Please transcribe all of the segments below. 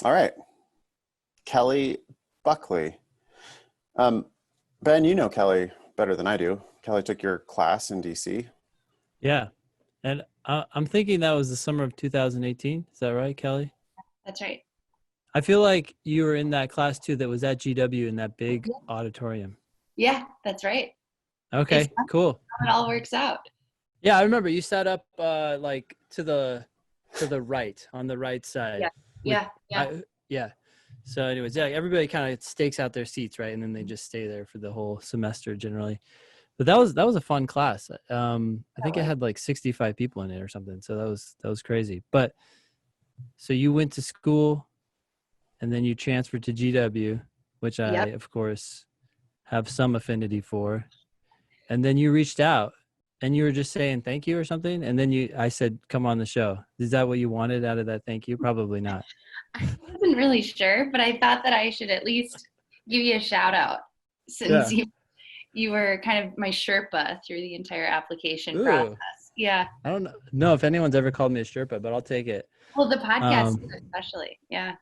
All right. Kelly Buckley. Ben, you know Kelly better than I do. Kelly took your class in DC. Yeah. And I'm thinking that was the summer of 2018. Is that right, Kelly? That's right. I feel like you were in that class too that was at GW in that big auditorium. Yeah, that's right. Okay, cool. It all works out. Yeah, I remember you sat up like to the right, on the right side. Yeah. So anyways, yeah, everybody kind of stakes out their seats, right? And then they just stay there for the whole semester generally. But that was a fun class. I think it had like 65 people in it or something. So that was crazy. But so you went to school and then you transferred to GW, which I of course have some affinity for. And then you reached out and you were just saying thank you or something. And then I said, come on the show. Is that what you wanted out of that thank you? Probably not. I wasn't really sure, but I thought that I should at least give you a shout out since you were kind of my Sherpa through the entire application process. Yeah. I don't know if anyone's ever called me a Sherpa, but I'll take it. Well, the podcast especially. Yeah.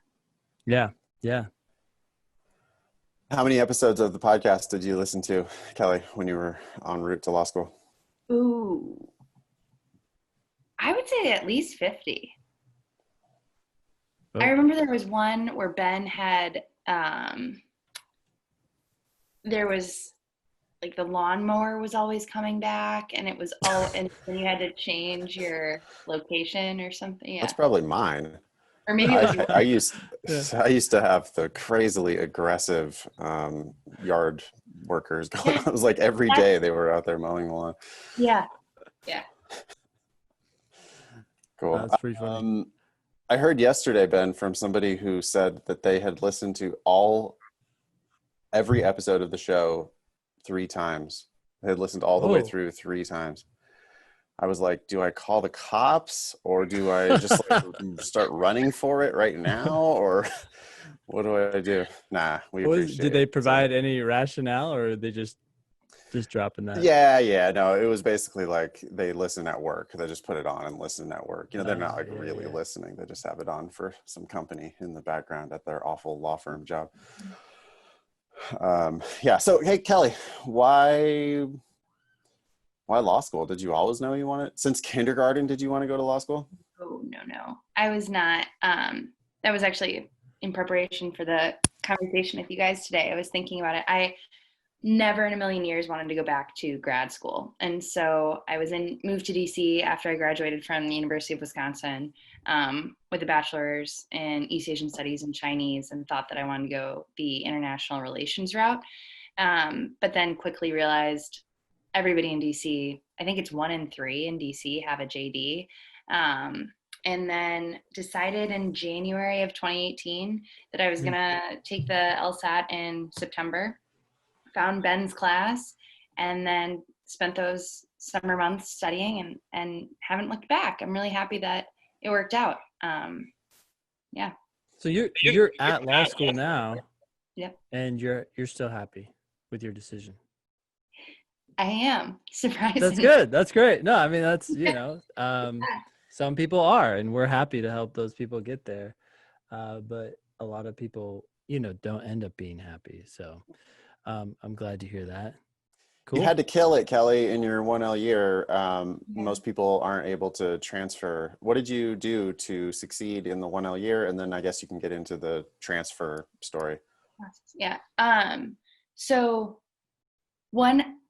Yeah. Yeah. How many episodes of the podcast did you listen to, Kelly, when you were en route to law school? Ooh. I would say at least 50. I remember there was one where Ben had, there was like the lawnmower was always coming back and it was all, and then you had to change your location or something. Yeah. That's probably mine. Or maybe it was I used to have the crazily aggressive yard workers going. It was like every day they were out there mowing the lawn. Yeah. Yeah. Cool. That's pretty funny. I heard yesterday, Ben, from somebody who said that they had listened to every episode of the show 3 times. They had listened all the way through 3 times. I was like, do I call the cops or do I just start running for it right now? Or what do I do? Nah, did they provide any rationale or are they just dropping that? Yeah. No, it was basically like they listen at work. They just put it on and listen at work. You know, they're not really listening. They just have it on for some company in the background at their awful law firm job. So, hey, Kelly, why law school? Did you always know you wanted, since kindergarten, did you want to go to law school? Oh, no. I was not. That was actually in preparation for the conversation with you guys today. I was thinking about it. I never in a million years wanted to go back to grad school. And so I moved to DC after I graduated from the University of Wisconsin with a bachelor's in East Asian Studies and Chinese, and thought that I wanted to go the international relations route. But then quickly realized everybody in DC, I think it's 1 in 3 in DC have a JD. And then decided in January of 2018 that I was going to take the LSAT in September. Found Ben's class and then spent those summer months studying and haven't looked back. I'm really happy that it worked out. Yeah. So you're at law school now. Yep. And you're still happy with your decision. I am, surprisingly. That's good. That's great. No, I mean, that's, some people are, and we're happy to help those people get there. But a lot of people, don't end up being happy. So I'm glad to hear that. Cool. You had to kill it, Kelly, in your 1L year. Most people aren't able to transfer. What did you do to succeed in the 1L year? And then I guess you can get into the transfer story. Yeah. So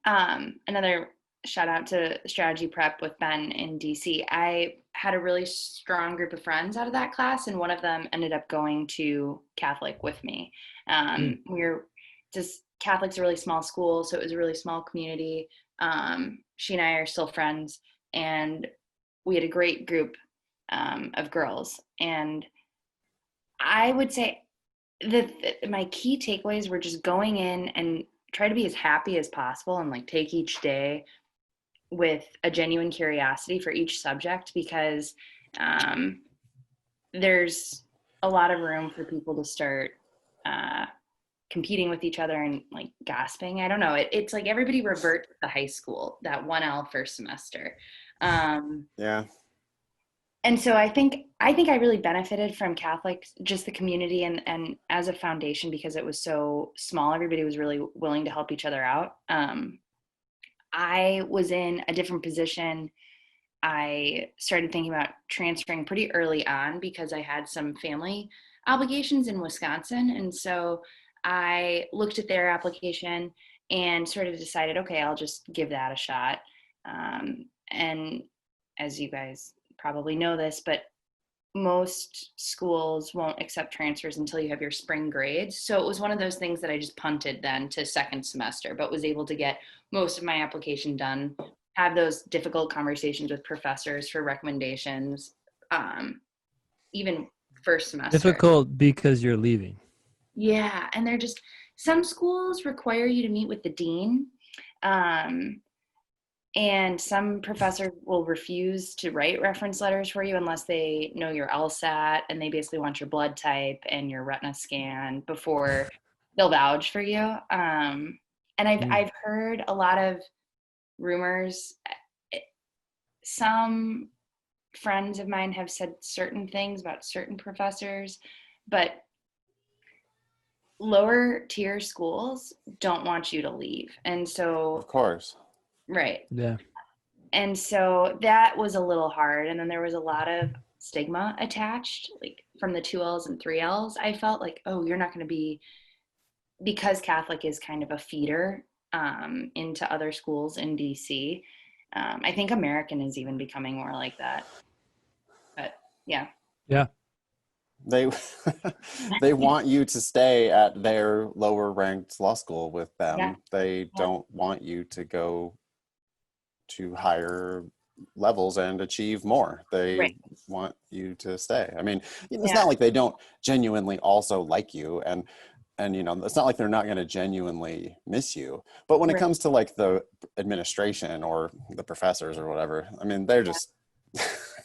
another shout out to strategy prep with Ben in DC. I had a really strong group of friends out of that class, and one of them ended up going to Catholic with me. Catholic's a really small school, so it was a really small community. She and I are still friends, and we had a great group of girls. And I would say that my key takeaways were just going in and try to be as happy as possible and like take each day with a genuine curiosity for each subject, because there's a lot of room for people to start competing with each other and like gossiping. I don't know. It's like everybody revert to high school, that 1L first semester. Yeah. And so I think I really benefited from Catholic, just the community and as a foundation, because it was so small, everybody was really willing to help each other out. I was in a different position. I started thinking about transferring pretty early on because I had some family obligations in Wisconsin. And so I looked at their application and sort of decided, okay, I'll just give that a shot. And as you guys probably know this, but most schools won't accept transfers until you have your spring grades. So it was one of those things that I just punted then to second semester, but was able to get most of my application done, have those difficult conversations with professors for recommendations, even first semester. Difficult because you're leaving. Yeah, and they're just, some schools require you to meet with the dean. And some professors will refuse to write reference letters for you unless they know your LSAT, and they basically want your blood type and your retina scan before they'll vouch for you. And I've heard a lot of rumors. Some friends of mine have said certain things about certain professors, but lower tier schools don't want you to leave. And so, Of course. right. Yeah. And so that was a little hard. And then there was a lot of stigma attached, like from the 2Ls and 3Ls. I felt like, oh, you're not going to be, because Catholic is kind of a feeder into other schools in DC. I think American is even becoming more like that. But yeah. Yeah. They they want you to stay at their lower ranked law school with them. Yeah. They don't want you to go to higher levels and achieve more. They Right. want you to stay. I mean, it's Yeah. not like they don't genuinely also like you, and you know, it's not like they're not going to genuinely miss you. But when it Right. comes to like the administration or the professors or whatever, I mean, they're Yeah. just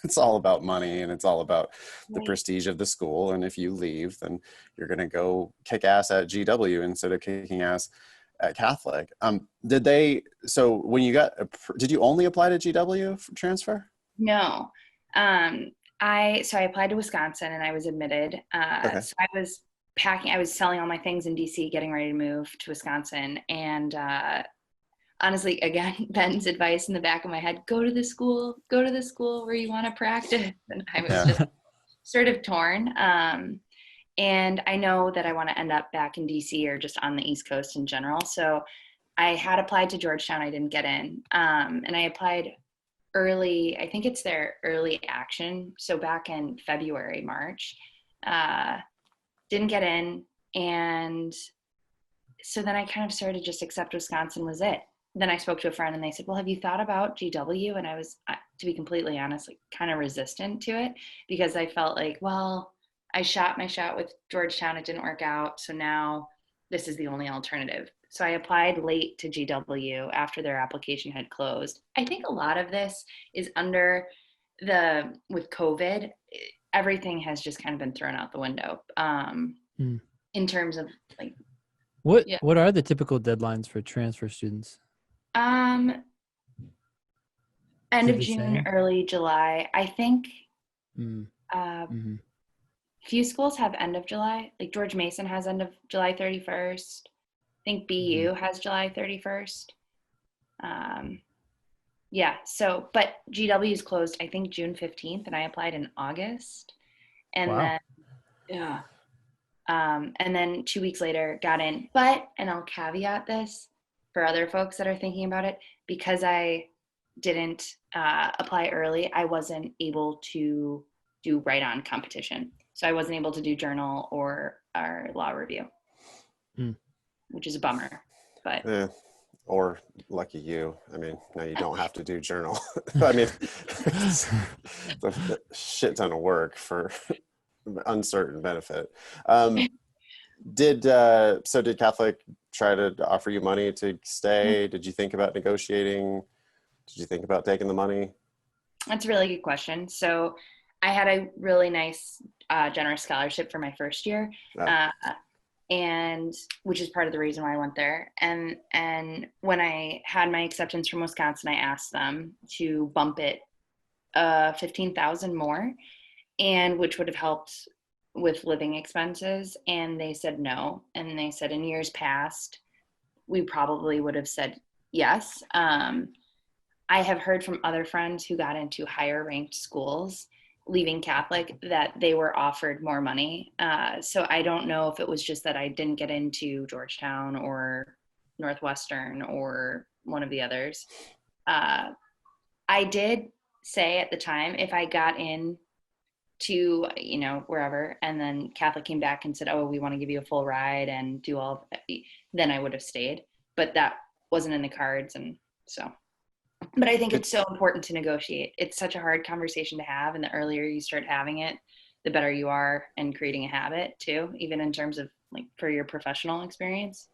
it's all about money, and it's all about the Right. prestige of the school. And if you leave, then you're going to go kick ass at GW instead of kicking ass at Catholic. So when you did you only apply to GW for transfer? No. I applied to Wisconsin and I was admitted. Okay. So I was selling all my things in DC, getting ready to move to Wisconsin. And honestly, again, Ben's advice in the back of my head, go to the school where you want to practice. And I was just sort of torn. And I know that I want to end up back in DC or just on the East Coast in general. So I had applied to Georgetown. I didn't get in. And I applied early, I think it's their early action. So back in February, March, didn't get in. And so then I kind of started just accept Wisconsin was it. Then I spoke to a friend and they said, well, have you thought about GW? And I was, to be completely honest, like kind of resistant to it because I felt like, well, I shot my shot with Georgetown. It didn't work out. So now this is the only alternative. So I applied late to GW after their application had closed. I think a lot of this is with COVID, everything has just kind of been thrown out the window in terms of like. What are the typical deadlines for transfer students? End of June, early July. I think few schools have end of July. Like George Mason has end of July 31st. I think BU has July 31st. Yeah, so, but GW is closed, I think June 15th, and I applied in August. And then 2 weeks later got in. But, and I'll caveat this for other folks that are thinking about it, because I didn't apply early, I wasn't able to do write-on competition. So I wasn't able to do journal or our law review, which is a bummer. But or lucky you. I mean, now you don't have to do journal. I mean, it's a shit ton of work for uncertain benefit. Did Catholic try to offer you money to stay? Did you think about negotiating? Did you think about taking the money? That's a really good question. So I had a really nice generous scholarship for my first year. And which is part of the reason why I went there. And when I had my acceptance from Wisconsin, I asked them to bump it $15,000 more, and which would have helped with living expenses. And they said no. And they said in years past, we probably would have said yes. I have heard from other friends who got into higher ranked schools leaving Catholic that they were offered more money. So I don't know if it was just that I didn't get into Georgetown or Northwestern or one of the others. I did say at the time, if I got in to, wherever, and then Catholic came back and said, oh, we want to give you a full ride and do all, then I would have stayed. But that wasn't in the cards. And so, but I think it's so important to negotiate. It's such a hard conversation to have. And the earlier you start having it, the better you are in creating a habit too, even in terms of like for your professional experience.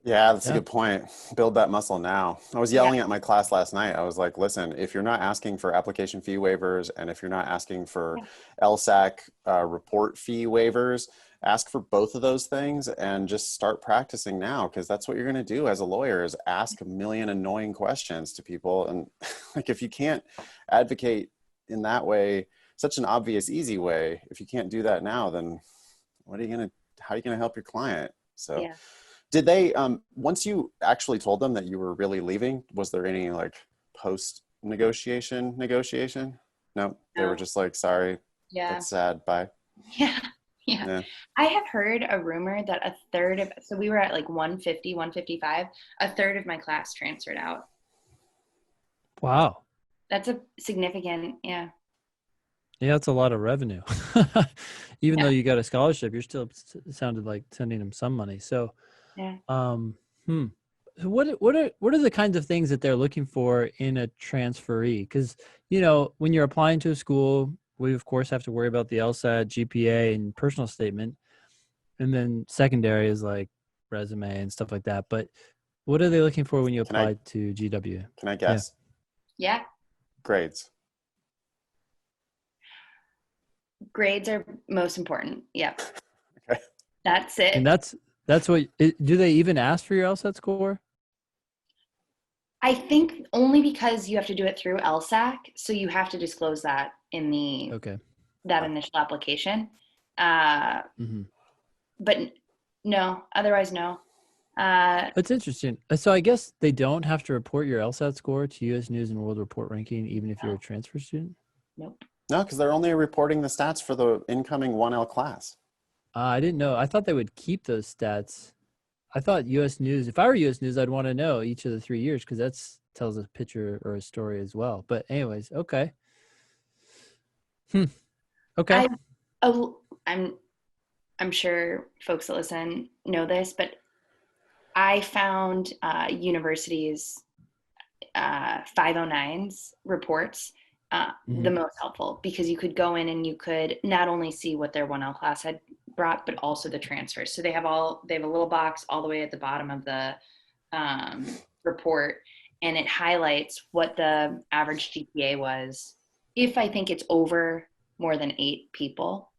Yeah, that's a good point. Build that muscle now. I was yelling at my class last night. I was like, listen, if you're not asking for application fee waivers and if you're not asking for LSAC report fee waivers, ask for both of those things and just start practicing now, because that's what you're going to do as a lawyer, is ask a million annoying questions to people. And like, if you can't advocate in that way, such an obvious, easy way, if you can't do that now, then how are you going to help your client? So did they, once you actually told them that you were really leaving, was there any like post negotiation? No, they were just like, sorry, that's sad, bye. Yeah. I have heard a rumor that a third of, so we were at like 150, 155, a third of my class transferred out. Wow. That's a significant, Yeah, that's a lot of revenue. Even though you got a scholarship, you're still, it sounded like sending them some money. So, So what are the kinds of things that they're looking for in a transferee? Because, when you're applying to a school, we of course have to worry about the LSAT, GPA, and personal statement. And then secondary is like resume and stuff like that. But what are they looking for when you apply to GW? Can I guess? Yeah. Grades. Grades are most important. Yep. Okay. That's it. And that's what, do they even ask for your LSAT score? I think only because you have to do it through LSAC. So you have to disclose that in that initial application. But no, otherwise, no. That's interesting. So I guess they don't have to report your LSAT score to U.S. News and World Report ranking, even if you're a transfer student? Nope. No, because they're only reporting the stats for the incoming 1L class. I didn't know. I thought they would keep those stats. I thought U.S. News, if I were U.S. News, I'd want to know each of the 3 years because that tells a picture or a story as well. But anyways, okay. Okay. I'm sure folks that listen know this, but I found universities' 509s reports the most helpful, because you could go in and you could not only see what their 1L class had brought, but also the transfers. So they have a little box all the way at the bottom of the report, and it highlights what the average GPA was. If I think it's over more than 8 people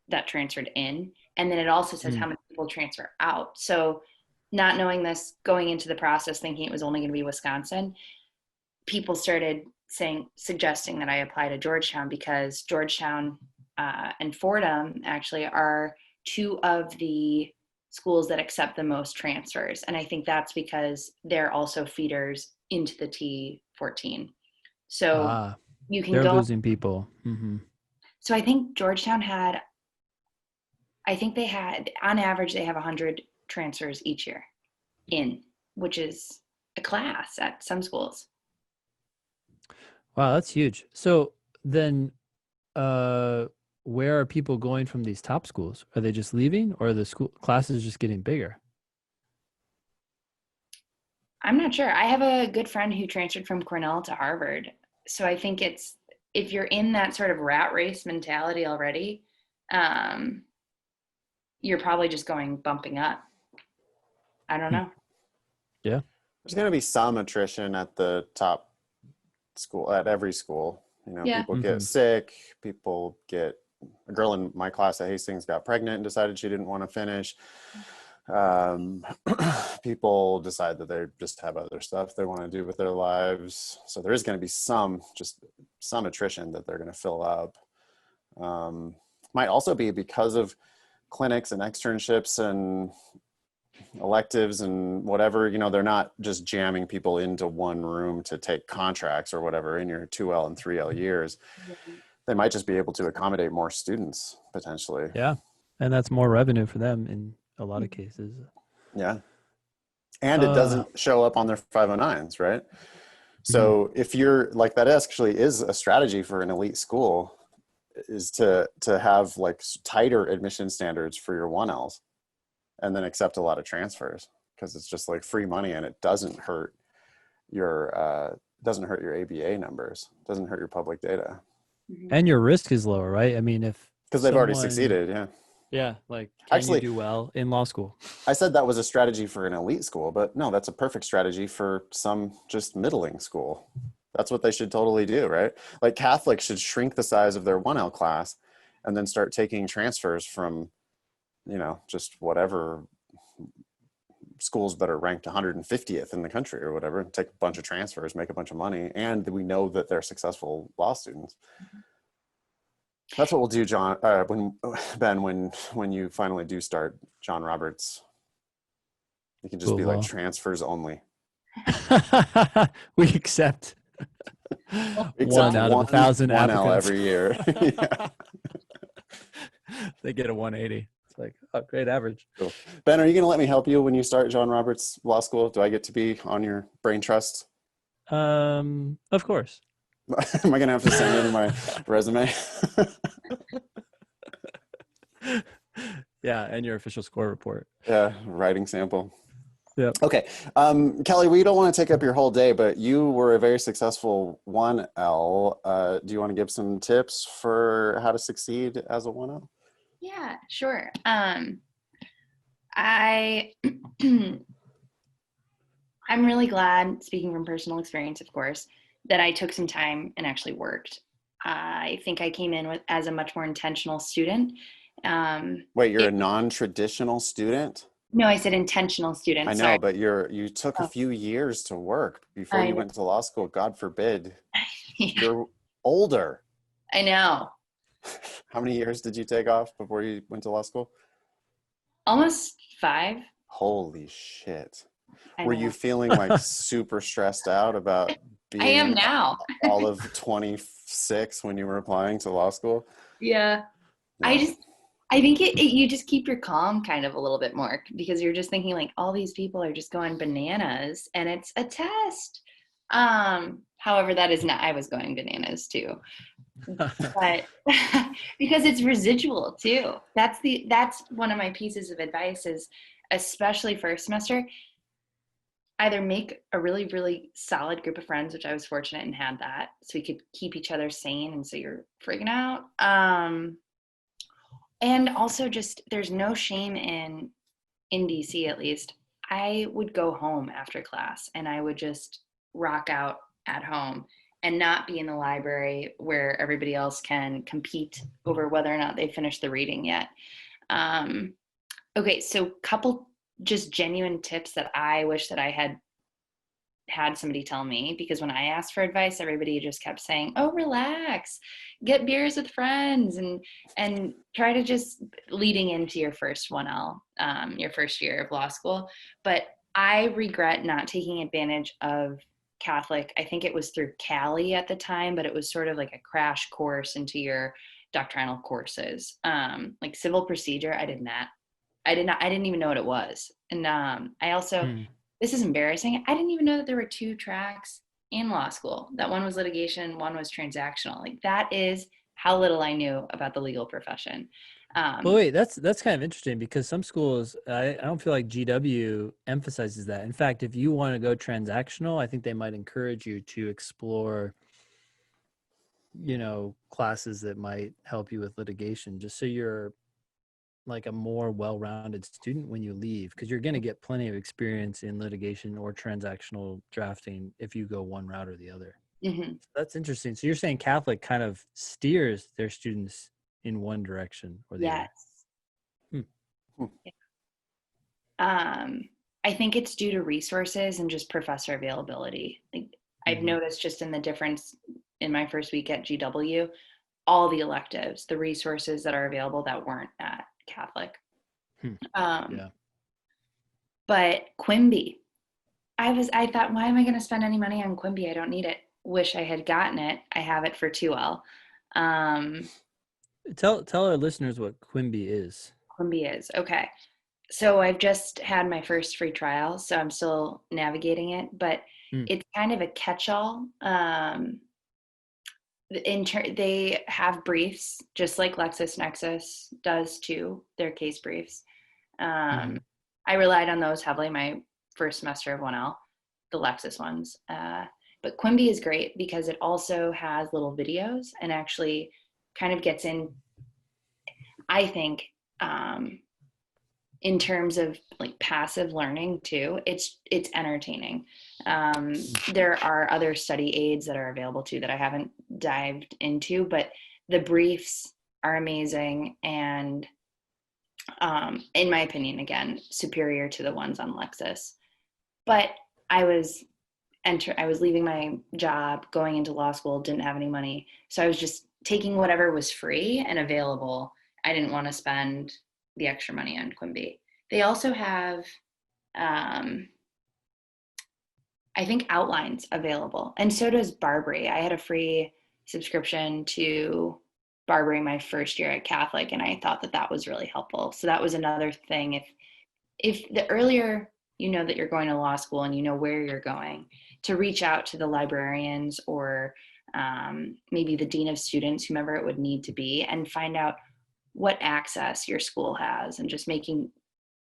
that transferred in, and then it also says how many people transfer out. So not knowing this, going into the process, thinking it was only going to be Wisconsin, people started suggesting that I apply to Georgetown, because Georgetown and Fordham actually are 2 of the schools that accept the most transfers. And I think that's because they're also feeders into the T14. So you can they're losing people. So I think Georgetown they had, on average, they have 100 transfers each year which is a class at some schools. Wow, that's huge. So then where are people going from these top schools? Are they just leaving, or are the school classes just getting bigger? I'm not sure. I have a good friend who transferred from Cornell to Harvard. So I think if you're in that sort of rat race mentality already, you're probably just bumping up. I don't know. Yeah. There's going to be some attrition at the top school, at every school. People get sick, a girl in my class at Hastings got pregnant and decided she didn't want to finish. people decide that they just have other stuff they want to do with their lives. So there is going to be some attrition that they're going to fill up. Might also be because of clinics and externships and electives and whatever, you know, they're not just jamming people into one room to take contracts or whatever in your 2L and 3L years. They might just be able to accommodate more students potentially. Yeah. And that's more revenue for them in a lot of cases. Yeah. And it doesn't show up on their 509s, right? So if you're like, that actually is a strategy for an elite school, is to have like tighter admission standards for your 1Ls and then accept a lot of transfers, because it's just like free money and it doesn't hurt your ABA numbers, doesn't hurt your public data. And your risk is lower, right? I mean, because they've already succeeded. Yeah. Yeah. Like, can you do well in law school? I said that was a strategy for an elite school, but no, that's a perfect strategy for some just middling school. That's what they should totally do, right? Like Catholics should shrink the size of their 1L class and then start taking transfers from, you know, just whatever schools that are ranked 150th in the country or whatever, take a bunch of transfers, make a bunch of money, and we know that they're successful law students. That's what we'll do, John. When you finally do start John Roberts, you can just be like transfers only. We accept one out of 1,000 applicants every year. They get a 180. It's like, oh, great average. Cool. Ben, are you going to let me help you when you start John Roberts Law School? Do I get to be on your brain trust? Of course. Am I going to have to send in my resume? Yeah, and your official score report. Yeah, writing sample. Yeah. Okay. Kelly, we don't want to take up your whole day, but you were a very successful 1L. Do you want to give some tips for how to succeed as a 1L? Yeah, sure. I'm really glad, speaking from personal experience, of course, that I took some time and actually worked. I think I came in as a much more intentional student. Wait, you're a non-traditional student? No, I said intentional student. I know, sorry. but you took a few years to work before you went to law school. God forbid. Yeah. You're older. I know. How many years did you take off before you went to law school? Almost 5. Holy shit. Were you feeling like super stressed out about being I am now. all of 26 when you were applying to law school? Yeah. No. I think you just keep your calm kind of a little bit more, because you're just thinking like all these people are just going bananas and it's a test. However, that is not, I was going bananas too, but because it's residual too. That's one of my pieces of advice is, especially first semester, either make a really, really solid group of friends, which I was fortunate and had that, so we could keep each other sane. And so you're freaking out. And also just, there's no shame in DC, at least. I would go home after class and I would just rock out at home and not be in the library where everybody else can compete over whether or not they finished the reading yet. Okay, so couple just genuine tips that I wish that I had somebody tell me, because when I asked for advice, everybody just kept saying, oh, relax, get beers with friends, and try to just leading into your first 1L, your first year of law school. But I regret not taking advantage of Catholic. I think it was through Cali at the time, but it was sort of like a crash course into your doctrinal courses. Like civil procedure, I didn't even know what it was. And I also, this is embarrassing, I didn't even know that there were 2 tracks in law school. That one was litigation, one was transactional. Like, that is how little I knew about the legal profession. Well, wait, that's kind of interesting, because some schools, I don't feel like GW emphasizes that. In fact, if you want to go transactional, I think they might encourage you to explore, you know, classes that might help you with litigation, just so you're like a more well-rounded student when you leave, because you're going to get plenty of experience in litigation or transactional drafting if you go one route or the other. So that's interesting. So you're saying Catholic kind of steers their students in one direction or the other. Yeah. I think it's due to resources and just professor availability. Like I've noticed just in the difference in my first week at GW, all the electives, the resources that are available that weren't at Catholic. Yeah. But Quimbee, I thought, why am I going to spend any money on Quimbee? I don't need it. Wish I had gotten it. I have it for 2L. Tell our listeners what Quimbee is. Quimbee is okay. So I've just had my first free trial, so I'm still navigating it, but it's kind of a catch-all. They have briefs, just like LexisNexis does too, their case briefs. I relied on those heavily my first semester of 1L, the Lexis ones. But Quimbee is great because it also has little videos and actually kind of gets in, I think, in terms of like passive learning too, it's entertaining. There are other study aids that are available too that I haven't dived into, but the briefs are amazing and in my opinion, again, superior to the ones on Lexis. But I was leaving my job, going into law school, didn't have any money. So I was just taking whatever was free and available. I didn't want to spend the extra money on Quimbee. They also have, I think, outlines available. And so does Barbary. I had a free subscription to Barbary my first year at Catholic, and I thought that was really helpful. So that was another thing. If the earlier you know that you're going to law school and you know where you're going, to reach out to the librarians or maybe the dean of students, whomever it would need to be, and find out what access your school has, and just making,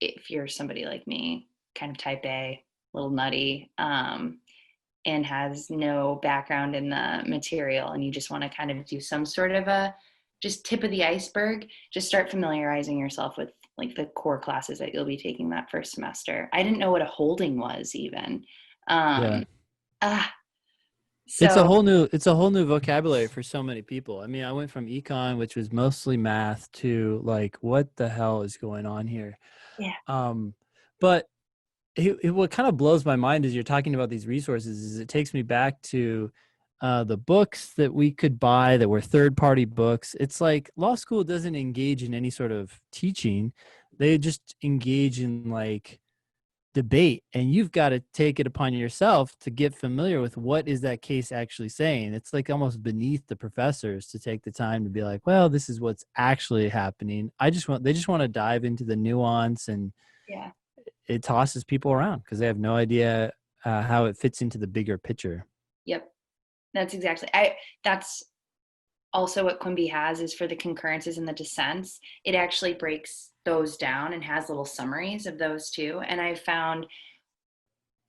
if you're somebody like me, kind of type A, a little nutty, and has no background in the material, and you just want to kind of do some sort of a just tip of the iceberg, just start familiarizing yourself with like the core classes that you'll be taking that first semester. I didn't know what a holding was even. Yeah. So It's a whole new vocabulary for so many people. I mean, I went from econ, which was mostly math, to like, what the hell is going on here? yeah. But what kind of blows my mind as you're talking about these resources is it takes me back to the books that we could buy that were third-party books. It's like law school doesn't engage in any sort of teaching. They just engage in like debate, and you've got to take it upon yourself to get familiar with what is that case actually saying. It's like almost beneath the professors to take the time to be like, well, this is what's actually happening. They just want to dive into the nuance, and Yeah. it tosses people around because they have no idea how it fits into the bigger picture. Yep. That's exactly. That's also what Quimbee has, is for the concurrences and the dissents. It actually breaks those down and has little summaries of those too. And I found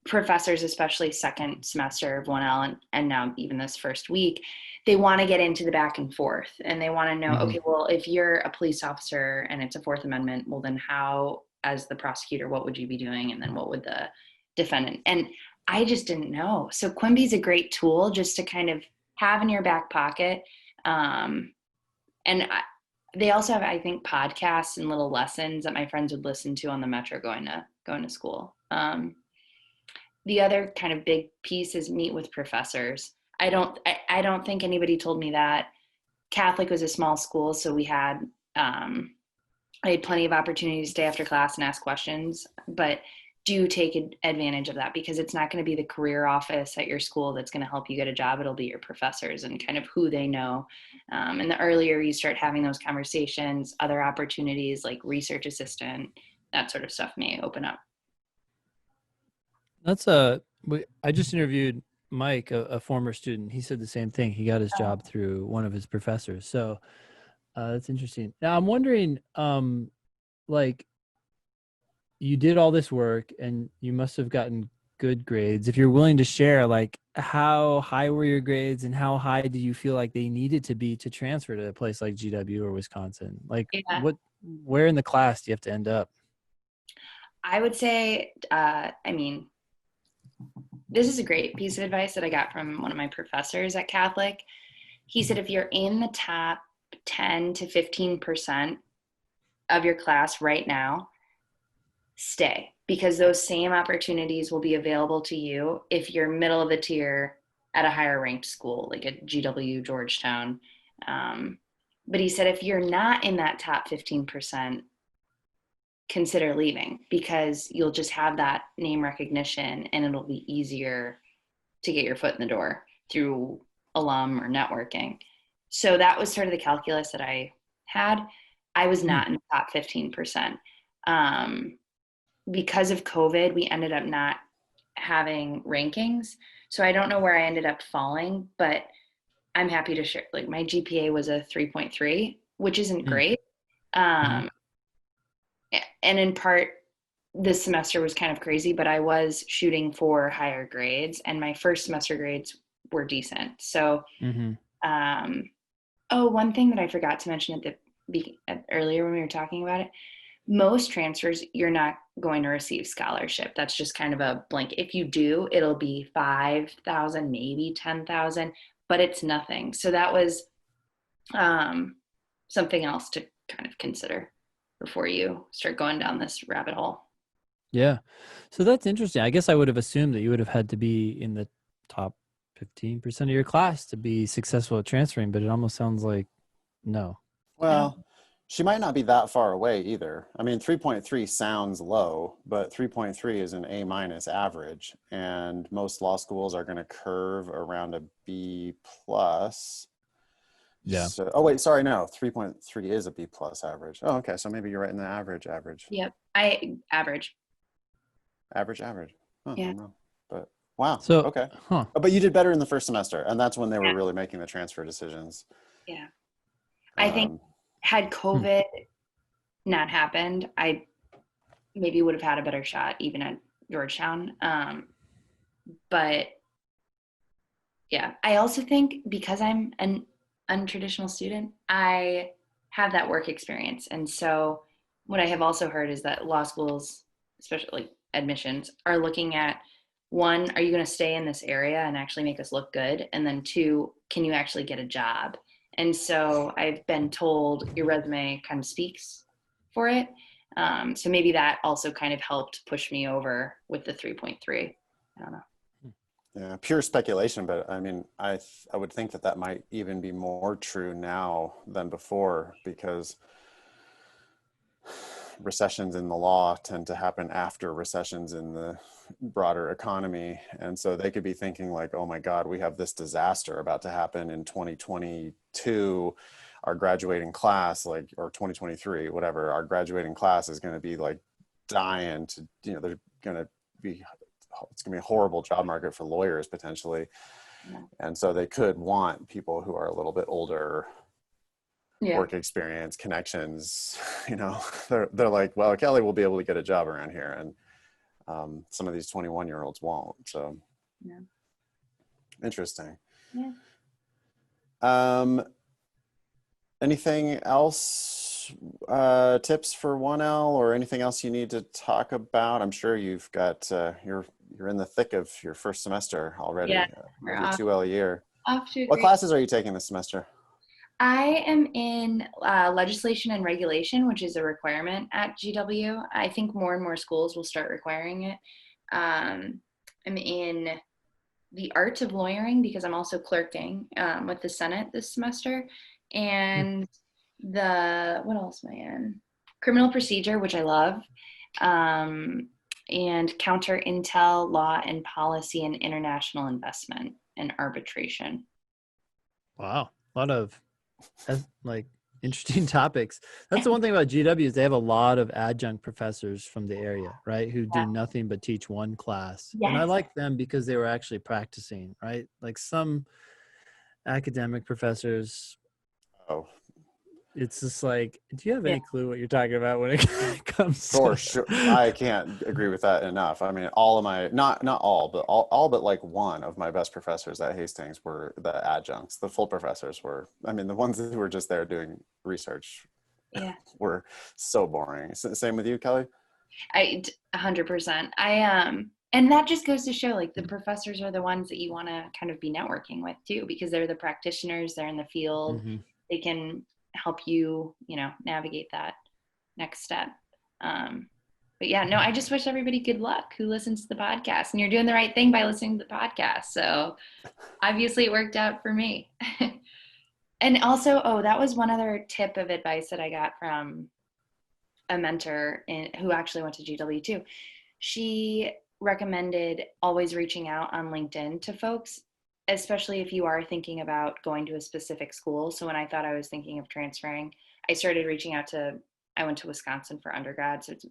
professors, especially second semester of 1L and now even this first week, they want to get into the back and forth, and they want to know, okay, well, if you're a police officer and it's a Fourth Amendment, well, then how, as the prosecutor, what would you be doing? And then what would the defendant? And I just didn't know. So Quimbee's a great tool just to kind of have in your back pocket. They also have, I think, podcasts and little lessons that my friends would listen to on the metro going to school. The other kind of big piece is meet with professors. I don't think anybody told me that. Catholic was a small school, so I had plenty of opportunity to stay after class and ask questions, but do take advantage of that, because it's not going to be the career office at your school that's going to help you get a job. It'll be your professors and kind of who they know. And the earlier you start having those conversations, other opportunities like research assistant, that sort of stuff may open up. I just interviewed Mike, a former student. He said the same thing. He got his job through one of his professors. So that's interesting. Now I'm wondering, like, you did all this work and you must have gotten good grades. If you're willing to share, like, how high were your grades and how high do you feel like they needed to be to transfer to a place like GW or Wisconsin? Like, where in the class do you have to end up? I would say, this is a great piece of advice that I got from one of my professors at Catholic. He said, if you're in the top 10 to 15% of your class right now, stay. because those same opportunities will be available to you if you're middle of the tier at a higher ranked school, like at GW, Georgetown. But he said, if you're not in that top 15%, consider leaving, because you'll just have that name recognition and it'll be easier to get your foot in the door through alum or networking. So that was sort of the calculus that I had. I was not in the top 15%. Because of COVID, we ended up not having rankings. So I don't know where I ended up falling, but I'm happy to share, like my GPA was a 3.3, which isn't great. And in part, this semester was kind of crazy, but I was shooting for higher grades, and my first semester grades were decent. So, one thing that I forgot to mention earlier when we were talking about it, most transfers, you're not going to receive scholarship. That's just kind of a blank. If you do, it'll be 5,000, maybe 10,000, but it's nothing. So that was something else to kind of consider before you start going down this rabbit hole. Yeah. So that's interesting. I guess I would have assumed that you would have had to be in the top 15% of your class to be successful at transferring, but it almost sounds like no. Well, she might not be that far away either. I mean, 3.3 sounds low, but 3.3 is an A- average, and most law schools are going to curve around a B+. Yeah. So, oh wait, sorry, no, 3.3 is a B+ average. Oh, okay, so maybe you're right in the average. Yep, average. Average. Oh, Yeah. no. But wow. So, okay. But you did better in the first semester, and that's when they were really making the transfer decisions. Yeah. I think had COVID not happened, I maybe would have had a better shot even at Georgetown. But yeah, I also think because I'm an untraditional student, I have that work experience. And so what I have also heard is that law schools, especially admissions, are looking at, one, are you going to stay in this area and actually make us look good? And then two, can you actually get a job? And so I've been told your resume kind of speaks for it. So maybe that also kind of helped push me over with the 3.3. I don't know. Yeah, pure speculation, but I mean, I would think that might even be more true now than before, because recessions in the law tend to happen after recessions in the broader economy. And so they could be thinking like, oh my God, we have this disaster about to happen in 2022. Our graduating class, like, or 2023, whatever, our graduating class is going to be like dying to, they're going to be, it's going to be a horrible job market for lawyers potentially. Yeah. And so they could want people who are a little bit older, work experience, connections, they're like, well, Kelly will be able to get a job around here. And some of these 21-year-olds won't. So interesting. Yeah. Anything else, tips for 1L, or anything else you need to talk about? I'm sure you've got, you're in the thick of your first semester already. Yeah, your 2L a year. What great. classes are you taking this semester? I am in legislation and regulation, which is a requirement at GW. I think more and more schools will start requiring it. I'm in the art of lawyering because I'm also clerking with the Senate this semester. And what else am I in? Criminal procedure, which I love. And counter intel, law and policy, and international investment and arbitration. Wow. A lot of like interesting topics. That's the one thing about GW is they have a lot of adjunct professors from the area, right? Who do nothing but teach one class. Yes. And I like them because they were actually practicing, right? Like some academic professors, it's just like, do you have any clue what you're talking about when it comes For sure. I can't agree with that enough. I mean, all of my, not all, but all but like one of my best professors at Hastings were the adjuncts. The full professors were, I mean, the ones who were just there doing research were so boring. Same with you, Kelly? 100%. And that just goes to show, like, the professors are the ones that you want to kind of be networking with too, because they're the practitioners, they're in the field, they can help you, navigate that next step. But yeah, no, I just wish everybody good luck who listens to the podcast, and you're doing the right thing by listening to the podcast. So obviously it worked out for me. And also, that was one other tip of advice that I got from a mentor who actually went to GW too. She recommended always reaching out on LinkedIn to folks, especially if you are thinking about going to a specific school. So when I thought I was thinking of transferring, I started reaching out I went to Wisconsin for undergrad, so it's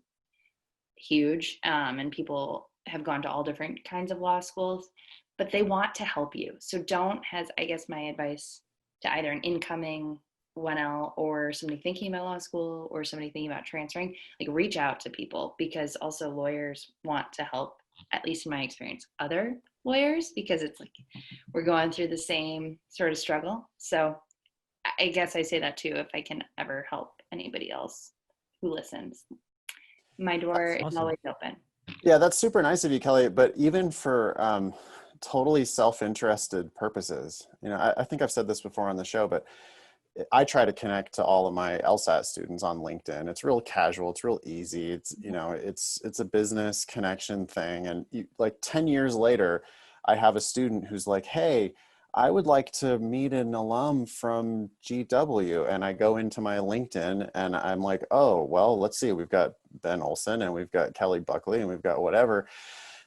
huge. And people have gone to all different kinds of law schools, but they want to help you. So I guess my advice to either an incoming 1L or somebody thinking about law school or somebody thinking about transferring, like reach out to people, because also lawyers want to help, at least in my experience, other lawyers, because it's like we're going through the same sort of struggle. So I guess I say that too, if I can ever help anybody else who listens. My door is always open. Yeah, that's super nice of you, Kelly. But even for totally self-interested purposes, I think I've said this before on the show, but I try to connect to all of my LSAT students on LinkedIn. It's real casual. It's real easy. It's, it's a business connection thing. And like 10 years later, I have a student who's like, hey, I would like to meet an alum from GW. And I go into my LinkedIn and I'm like, oh, well, let's see. We've got Ben Olson and we've got Kelly Buckley and we've got whatever.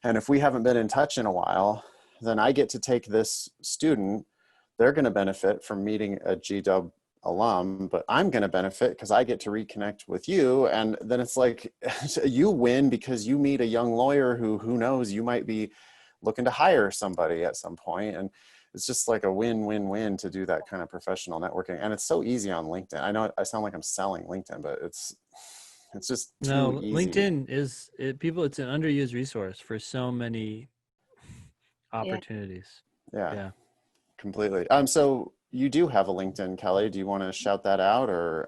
And if we haven't been in touch in a while, then I get to take this student. They're going to benefit from meeting a GW alum, but I'm going to benefit because I get to reconnect with you. And then it's like you win because you meet a young lawyer who knows you might be looking to hire somebody at some point. And it's just like a win-win-win to do that kind of professional networking. And it's so easy on LinkedIn. I know I sound like I'm selling LinkedIn, but it's just too easy. LinkedIn it's an underused resource for so many opportunities. Yeah. Completely. So you do have a LinkedIn, Kelly. Do you want to shout that out, or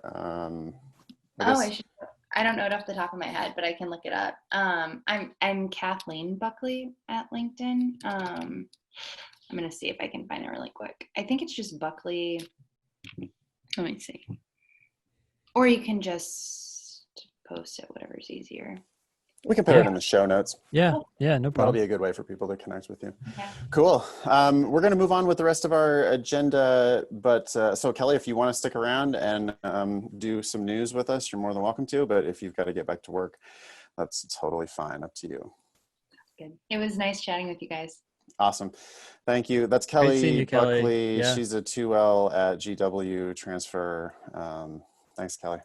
I should. I don't know it off the top of my head, but I can look it up. I'm Kathleen Buckley at LinkedIn. I'm gonna see if I can find it really quick. I think it's just Buckley. Let me see. Or you can just post it, whatever's easier. We can put it in the show notes. Yeah, no problem. That'll be a good way for people to connect with you. Yeah. Cool. We're going to move on with the rest of our agenda. But so Kelly, if you want to stick around and do some news with us, you're more than welcome to. But if you've got to get back to work, that's totally fine. Up to you. Good. It was nice chatting with you guys. Awesome. Thank you. That's Kelly Kelly. Buckley. Yeah. She's a 2L at GW transfer. Thanks, Kelly.